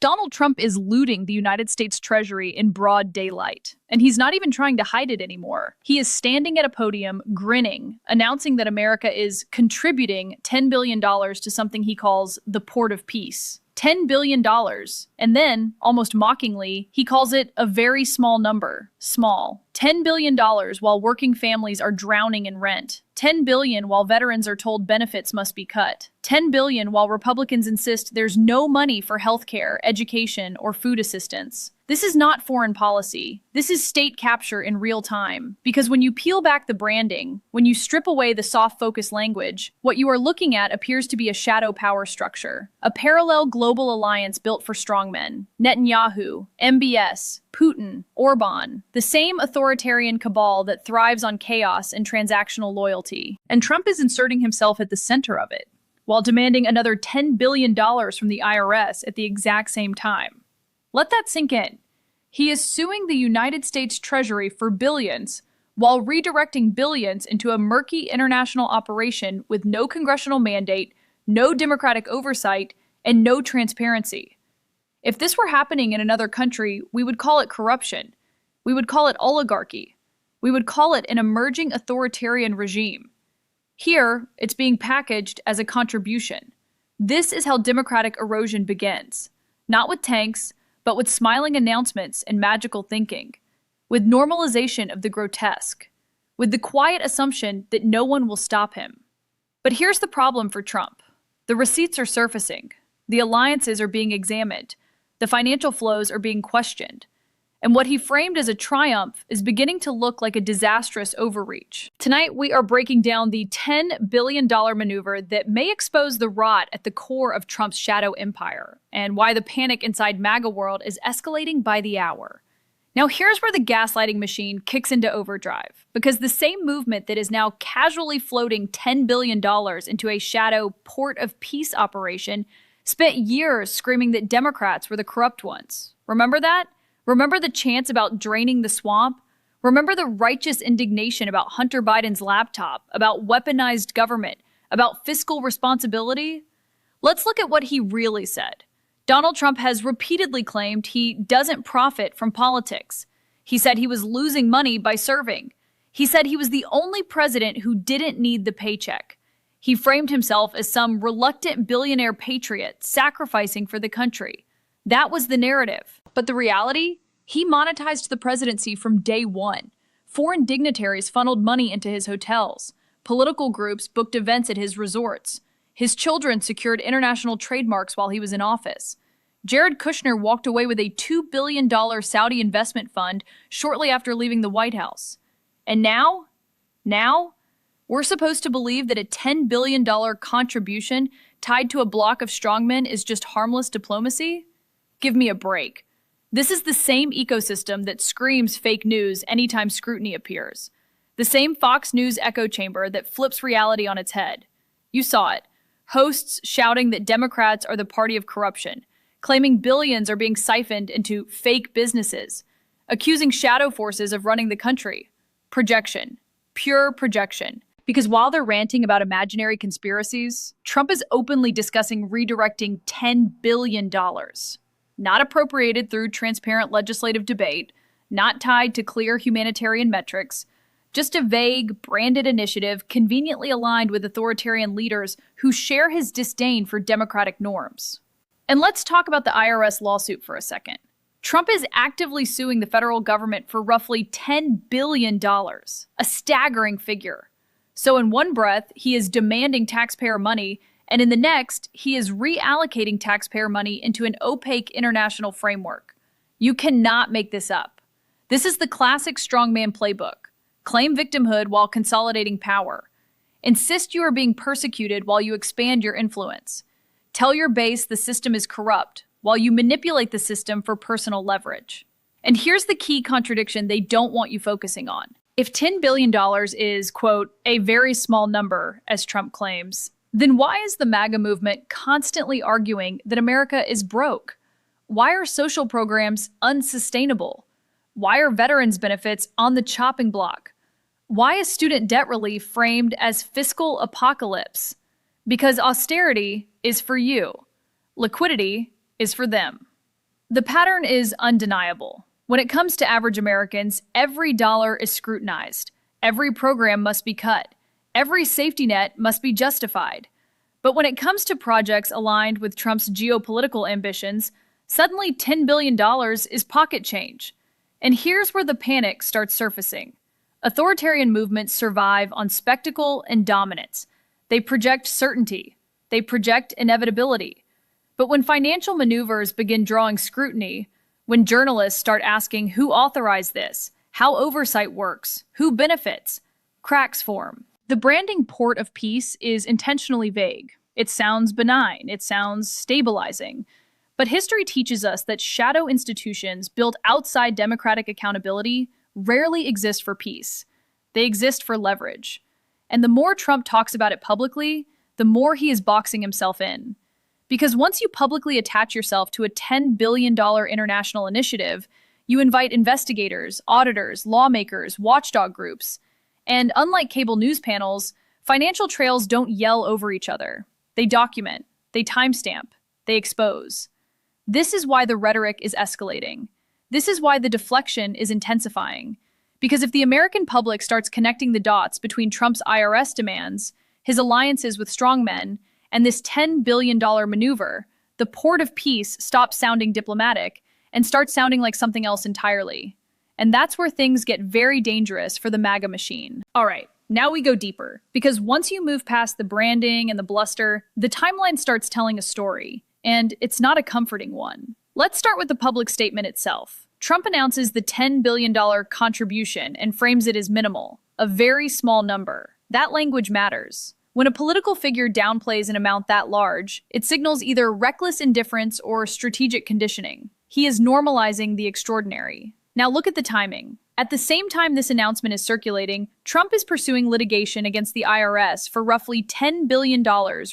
Donald Trump is looting the United States Treasury in broad daylight, and he's not even trying to hide it anymore. He is standing at a podium, grinning, announcing that America is contributing $10 billion to something he calls the Port of Peace. $10 billion. And then, almost mockingly, he calls it a very small number. Small. $10 billion while working families are drowning in rent. $10 billion while veterans are told benefits must be cut. $10 billion while Republicans insist there's no money for healthcare, education, or food assistance. This is not foreign policy. This is state capture in real time. Because when you peel back the branding, when you strip away the soft focus language, what you are looking at appears to be a shadow power structure, a parallel global alliance built for strongmen. Netanyahu, MBS, Putin, Orbán, the same authoritarian cabal that thrives on chaos and transactional loyalty. And Trump is inserting himself at the center of it, while demanding another $10 billion from the IRS at the exact same time. Let that sink in. He is suing the United States Treasury for billions, while redirecting billions into a murky international operation with no congressional mandate, no democratic oversight, and no transparency. If this were happening in another country, we would call it corruption. We would call it oligarchy. We would call it an emerging authoritarian regime. Here, it's being packaged as a contribution. This is how democratic erosion begins. Not with tanks, but with smiling announcements and magical thinking. With normalization of the grotesque. With the quiet assumption that no one will stop him. But here's the problem for Trump. The receipts are surfacing. The alliances are being examined. The financial flows are being questioned. And what he framed as a triumph is beginning to look like a disastrous overreach. Tonight, we are breaking down the $10 billion maneuver that may expose the rot at the core of Trump's shadow empire, and why the panic inside MAGA world is escalating by the hour. Now, here's where the gaslighting machine kicks into overdrive, because the same movement that is now casually floating $10 billion into a shadow port of peace operation spent years screaming that Democrats were the corrupt ones. Remember that? Remember the chants about draining the swamp? Remember the righteous indignation about Hunter Biden's laptop, about weaponized government, about fiscal responsibility? Let's look at what he really said. Donald Trump has repeatedly claimed he doesn't profit from politics. He said he was losing money by serving. He said he was the only president who didn't need the paycheck. He framed himself as some reluctant billionaire patriot sacrificing for the country. That was the narrative. But the reality? He monetized the presidency from day one. Foreign dignitaries funneled money into his hotels. Political groups booked events at his resorts. His children secured international trademarks while he was in office. Jared Kushner walked away with a $2 billion Saudi investment fund shortly after leaving the White House. And now, we're supposed to believe that a $10 billion contribution tied to a block of strongmen is just harmless diplomacy? Give me a break. This is the same ecosystem that screams fake news anytime scrutiny appears. The same Fox News echo chamber that flips reality on its head. You saw it. Hosts shouting that Democrats are the party of corruption, claiming billions are being siphoned into fake businesses, accusing shadow forces of running the country. Projection. Pure projection. Because while they're ranting about imaginary conspiracies, Trump is openly discussing redirecting $10 billion. Not appropriated through transparent legislative debate, not tied to clear humanitarian metrics, just a vague, branded initiative conveniently aligned with authoritarian leaders who share his disdain for democratic norms. And let's talk about the IRS lawsuit for a second. Trump is actively suing the federal government for roughly $10 billion, a staggering figure. So in one breath, he is demanding taxpayer money, and in the next, he is reallocating taxpayer money into an opaque international framework. You cannot make this up. This is the classic strongman playbook. Claim victimhood while consolidating power. Insist you are being persecuted while you expand your influence. Tell your base the system is corrupt while you manipulate the system for personal leverage. And here's the key contradiction they don't want you focusing on. If $10 billion is, quote, a very small number, as Trump claims, then why is the MAGA movement constantly arguing that America is broke? Why are social programs unsustainable? Why are veterans' benefits on the chopping block? Why is student debt relief framed as fiscal apocalypse? Because austerity is for you. Liquidity is for them. The pattern is undeniable. When it comes to average Americans, every dollar is scrutinized. Every program must be cut. Every safety net must be justified. But when it comes to projects aligned with Trump's geopolitical ambitions, suddenly $10 billion is pocket change. And here's where the panic starts surfacing. Authoritarian movements survive on spectacle and dominance. They project certainty. They project inevitability. But when financial maneuvers begin drawing scrutiny, when journalists start asking who authorized this, how oversight works, who benefits, cracks form. The branding port of peace is intentionally vague. It sounds benign. It sounds stabilizing. But history teaches us that shadow institutions built outside democratic accountability rarely exist for peace. They exist for leverage. And the more Trump talks about it publicly, the more he is boxing himself in. Because once you publicly attach yourself to a $10 billion international initiative, you invite investigators, auditors, lawmakers, watchdog groups. And unlike cable news panels, financial trails don't yell over each other. They document, they timestamp, they expose. This is why the rhetoric is escalating. This is why the deflection is intensifying. Because if the American public starts connecting the dots between Trump's IRS demands, his alliances with strongmen, and this $10 billion maneuver, the port of peace stops sounding diplomatic and starts sounding like something else entirely. And that's where things get very dangerous for the MAGA machine. All right, now we go deeper. Because once you move past the branding and the bluster, the timeline starts telling a story. And it's not a comforting one. Let's start with the public statement itself. Trump announces the $10 billion contribution and frames it as minimal, a very small number. That language matters. When a political figure downplays an amount that large, it signals either reckless indifference or strategic conditioning. He is normalizing the extraordinary. Now look at the timing. At the same time this announcement is circulating, Trump is pursuing litigation against the IRS for roughly $10 billion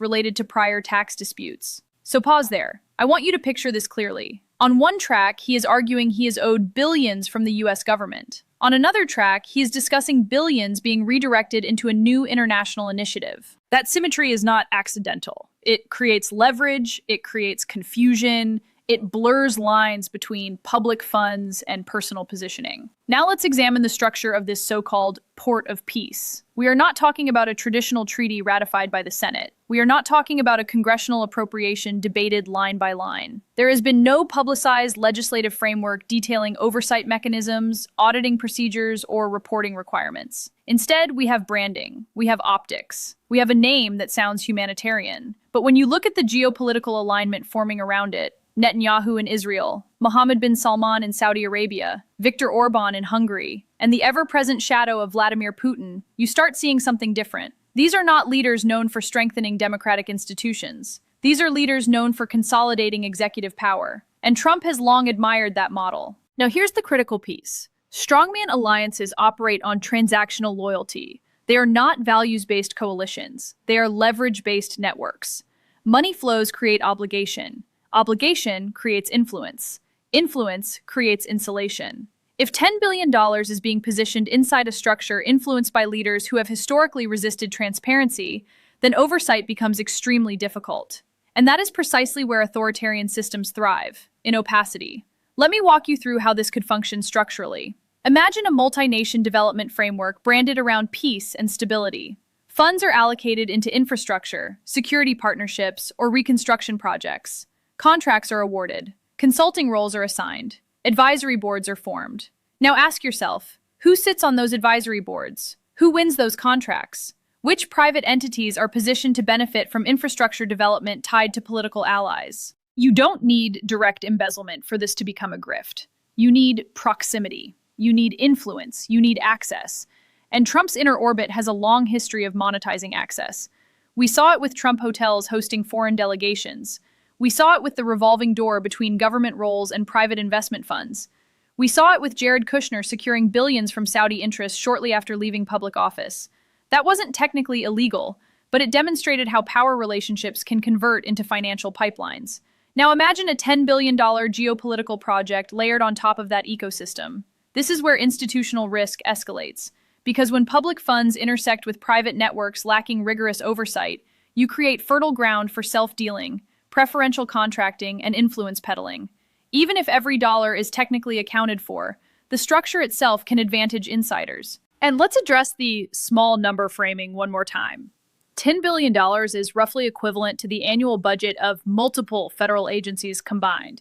related to prior tax disputes. So pause there. I want you to picture this clearly. On one track, he is arguing he is owed billions from the US government. On another track, he is discussing billions being redirected into a new international initiative. That symmetry is not accidental. It creates leverage, it creates confusion, it blurs lines between public funds and personal positioning. Now let's examine the structure of this so-called port of peace. We are not talking about a traditional treaty ratified by the Senate. We are not talking about a congressional appropriation debated line by line. There has been no publicized legislative framework detailing oversight mechanisms, auditing procedures, or reporting requirements. Instead, we have branding. We have optics. We have a name that sounds humanitarian. But when you look at the geopolitical alignment forming around it, Netanyahu in Israel, Mohammed bin Salman in Saudi Arabia, Viktor Orbán in Hungary, and the ever-present shadow of Vladimir Putin, you start seeing something different. These are not leaders known for strengthening democratic institutions. These are leaders known for consolidating executive power. And Trump has long admired that model. Now here's the critical piece. Strongman alliances operate on transactional loyalty. They are not values-based coalitions. They are leverage-based networks. Money flows create obligation. Obligation creates influence. Influence creates insulation. If $10 billion is being positioned inside a structure influenced by leaders who have historically resisted transparency, then oversight becomes extremely difficult. And that is precisely where authoritarian systems thrive, in opacity. Let me walk you through how this could function structurally. Imagine a multi-nation development framework branded around peace and stability. Funds are allocated into infrastructure, security partnerships, or reconstruction projects. Contracts are awarded. Consulting roles are assigned. Advisory boards are formed. Now ask yourself, who sits on those advisory boards? Who wins those contracts? Which private entities are positioned to benefit from infrastructure development tied to political allies? You don't need direct embezzlement for this to become a grift. You need proximity. You need influence. You need access. And Trump's inner orbit has a long history of monetizing access. We saw it with Trump hotels hosting foreign delegations. We saw it with the revolving door between government roles and private investment funds. We saw it with Jared Kushner securing billions from Saudi interests shortly after leaving public office. That wasn't technically illegal, but it demonstrated how power relationships can convert into financial pipelines. Now imagine a $10 billion geopolitical project layered on top of that ecosystem. This is where institutional risk escalates, because when public funds intersect with private networks lacking rigorous oversight, you create fertile ground for self-dealing, preferential contracting, and influence peddling. Even if every dollar is technically accounted for, the structure itself can advantage insiders. And let's address the small number framing one more time. $10 billion is roughly equivalent to the annual budget of multiple federal agencies combined.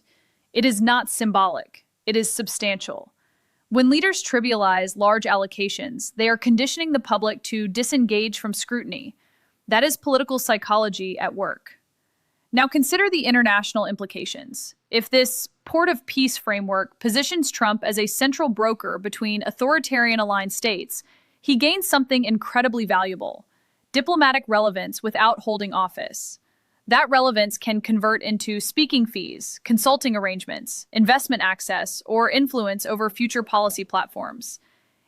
It is not symbolic. It is substantial. When leaders trivialize large allocations, they are conditioning the public to disengage from scrutiny. That is political psychology at work. Now consider the international implications. If this port of peace framework positions Trump as a central broker between authoritarian-aligned states, he gains something incredibly valuable: diplomatic relevance without holding office. That relevance can convert into speaking fees, consulting arrangements, investment access, or influence over future policy platforms.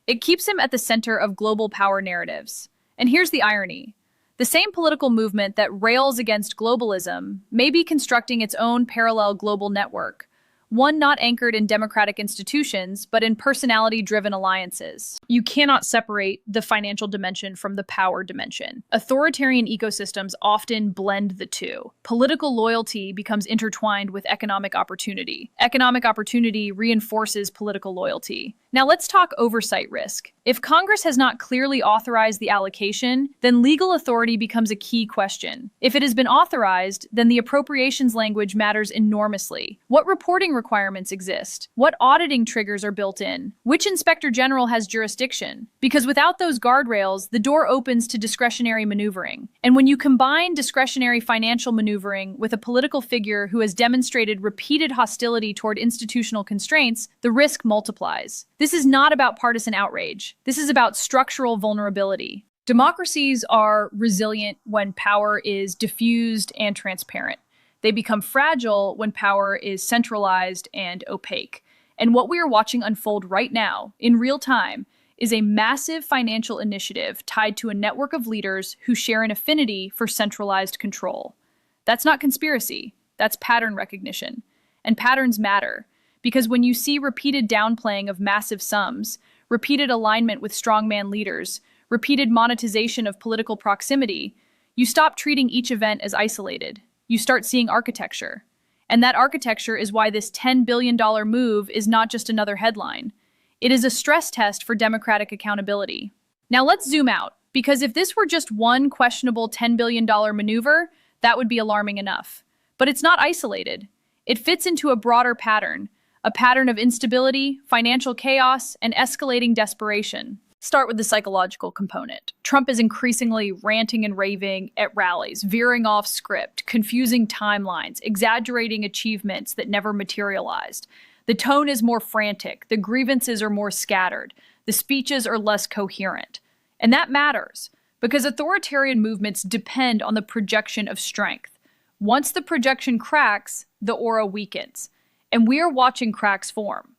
It keeps him at the center of global power narratives. And here's the irony. The same political movement that rails against globalism may be constructing its own parallel global network, one not anchored in democratic institutions, but in personality-driven alliances. You cannot separate the financial dimension from the power dimension. Authoritarian ecosystems often blend the two. Political loyalty becomes intertwined with economic opportunity. Economic opportunity reinforces political loyalty. Now let's talk oversight risk. If Congress has not clearly authorized the allocation, then legal authority becomes a key question. If it has been authorized, then the appropriations language matters enormously. What reporting requirements exist? What auditing triggers are built in? Which inspector general has jurisdiction? Because without those guardrails, the door opens to discretionary maneuvering. And when you combine discretionary financial maneuvering with a political figure who has demonstrated repeated hostility toward institutional constraints, the risk multiplies. This is not about partisan outrage. This is about structural vulnerability. Democracies are resilient when power is diffused and transparent. They become fragile when power is centralized and opaque. And what we are watching unfold right now, in real time, is a massive financial initiative tied to a network of leaders who share an affinity for centralized control. That's not conspiracy, that's pattern recognition. And patterns matter, because when you see repeated downplaying of massive sums, repeated alignment with strongman leaders, repeated monetization of political proximity, you stop treating each event as isolated. You start seeing architecture. And that architecture is why this $10 billion move is not just another headline. It is a stress test for democratic accountability. Now let's zoom out, because if this were just one questionable $10 billion maneuver, that would be alarming enough. But it's not isolated. It fits into a broader pattern, a pattern of instability, financial chaos, and escalating desperation. Start with the psychological component. Trump is increasingly ranting and raving at rallies, veering off script, confusing timelines, exaggerating achievements that never materialized. The tone is more frantic, the grievances are more scattered, the speeches are less coherent. And that matters, because authoritarian movements depend on the projection of strength. Once the projection cracks, the aura weakens. And we are watching cracks form.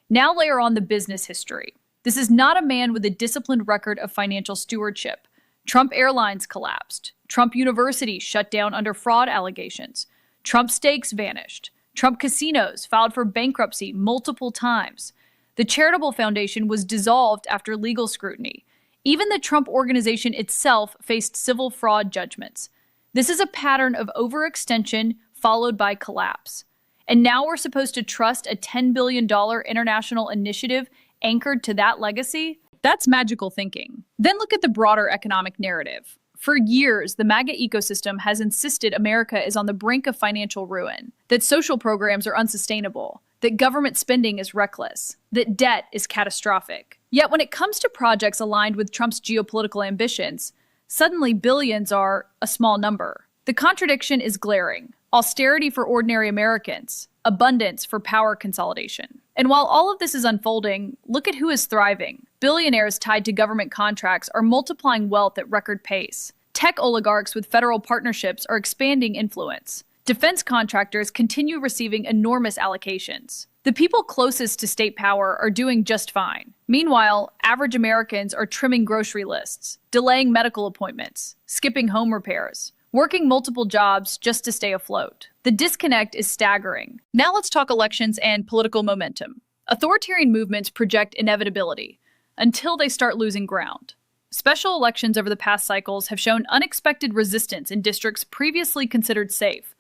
Now layer on the business history. This is not a man with a disciplined record of financial stewardship. Trump Airlines collapsed. Trump University shut down under fraud allegations. Trump stakes vanished. Trump casinos filed for bankruptcy multiple times. The charitable foundation was dissolved after legal scrutiny. Even the Trump organization itself faced civil fraud judgments. This is a pattern of overextension followed by collapse. And now we're supposed to trust a $10 billion international initiative anchored to that legacy? That's magical thinking. Then look at the broader economic narrative. For years, the MAGA ecosystem has insisted America is on the brink of financial ruin, that social programs are unsustainable, that government spending is reckless, that debt is catastrophic. Yet when it comes to projects aligned with Trump's geopolitical ambitions, suddenly billions are a small number. The contradiction is glaring. Austerity for ordinary Americans, abundance for power consolidation. And while all of this is unfolding, look at who is thriving. Billionaires tied to government contracts are multiplying wealth at record pace. Tech oligarchs with federal partnerships are expanding influence. Defense contractors continue receiving enormous allocations. The people closest to state power are doing just fine. Meanwhile, average Americans are trimming grocery lists, delaying medical appointments, skipping home repairs, working multiple jobs just to stay afloat. The disconnect is staggering. Now let's talk elections and political momentum. Authoritarian movements project inevitability until they start losing ground. Special elections over the past cycles have shown unexpected resistance in districts previously considered safe.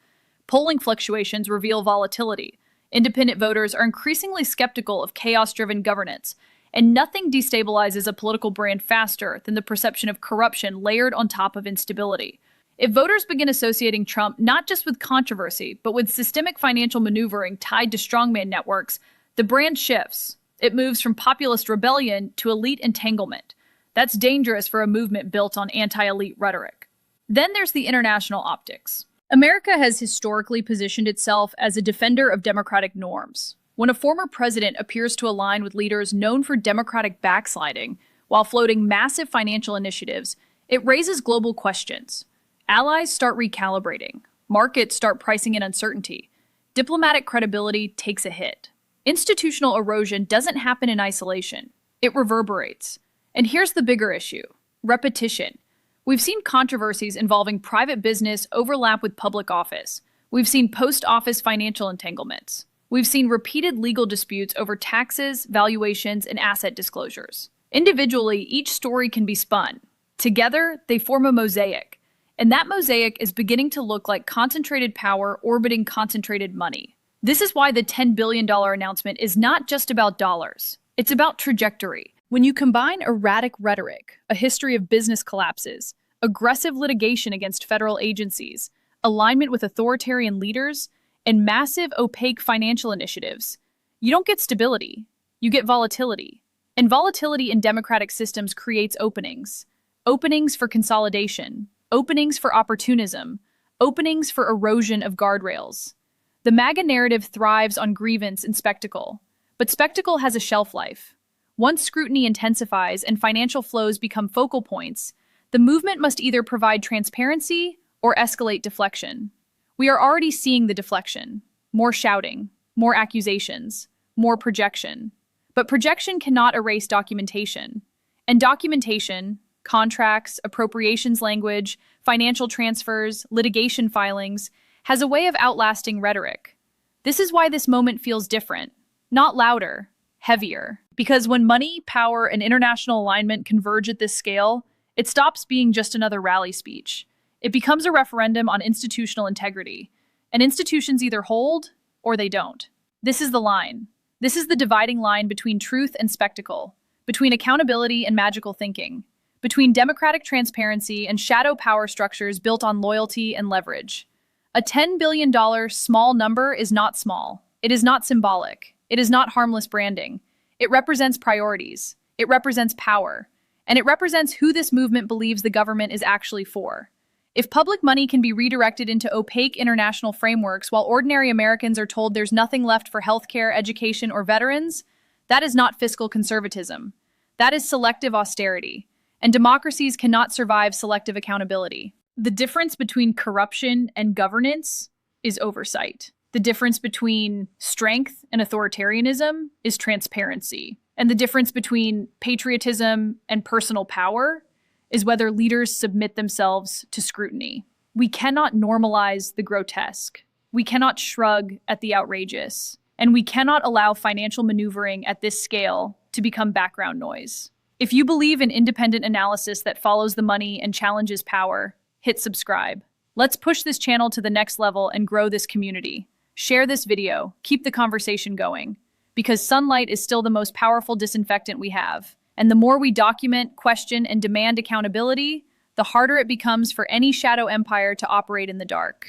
Polling fluctuations reveal volatility. Independent voters are increasingly skeptical of chaos-driven governance, and nothing destabilizes a political brand faster than the perception of corruption layered on top of instability. If voters begin associating Trump not just with controversy, but with systemic financial maneuvering tied to strongman networks, the brand shifts. It moves from populist rebellion to elite entanglement. That's dangerous for a movement built on anti-elite rhetoric. Then there's the international optics. America has historically positioned itself as a defender of democratic norms. When a former president appears to align with leaders known for democratic backsliding while floating massive financial initiatives, it raises global questions. Allies start recalibrating. Markets start pricing in uncertainty. Diplomatic credibility takes a hit. Institutional erosion doesn't happen in isolation. It reverberates. And here's the bigger issue: repetition. We've seen controversies involving private business overlap with public office. We've seen post-office financial entanglements. We've seen repeated legal disputes over taxes, valuations, and asset disclosures. Individually, each story can be spun. Together, they form a mosaic. And that mosaic is beginning to look like concentrated power orbiting concentrated money. This is why the $10 billion announcement is not just about dollars. It's about trajectory. When you combine erratic rhetoric, a history of business collapses, aggressive litigation against federal agencies, alignment with authoritarian leaders, and massive opaque financial initiatives, you don't get stability, you get volatility. And volatility in democratic systems creates openings. Openings for consolidation, openings for opportunism, openings for erosion of guardrails. The MAGA narrative thrives on grievance and spectacle, but spectacle has a shelf life. Once scrutiny intensifies and financial flows become focal points, the movement must either provide transparency or escalate deflection. We are already seeing the deflection: more shouting, more accusations, more projection. But projection cannot erase documentation. And documentation, contracts, appropriations language, financial transfers, litigation filings, has a way of outlasting rhetoric. This is why this moment feels different, not louder, heavier. Because when money, power, and international alignment converge at this scale, it stops being just another rally speech. It becomes a referendum on institutional integrity. And institutions either hold or they don't. This is the line. This is the dividing line between truth and spectacle, between accountability and magical thinking, between democratic transparency and shadow power structures built on loyalty and leverage. A $10 billion small number is not small. It is not symbolic. It is not harmless branding. It represents priorities. It represents power. And it represents who this movement believes the government is actually for. If public money can be redirected into opaque international frameworks while ordinary Americans are told there's nothing left for healthcare, education, or veterans, that is not fiscal conservatism. That is selective austerity. And democracies cannot survive selective accountability. The difference between corruption and governance is oversight. The difference between strength and authoritarianism is transparency. And the difference between patriotism and personal power is whether leaders submit themselves to scrutiny. We cannot normalize the grotesque. We cannot shrug at the outrageous. And we cannot allow financial maneuvering at this scale to become background noise. If you believe in independent analysis that follows the money and challenges power, hit subscribe. Let's push this channel to the next level and grow this community. Share this video, keep the conversation going, because sunlight is still the most powerful disinfectant we have. And the more we document, question, and demand accountability, the harder it becomes for any shadow empire to operate in the dark.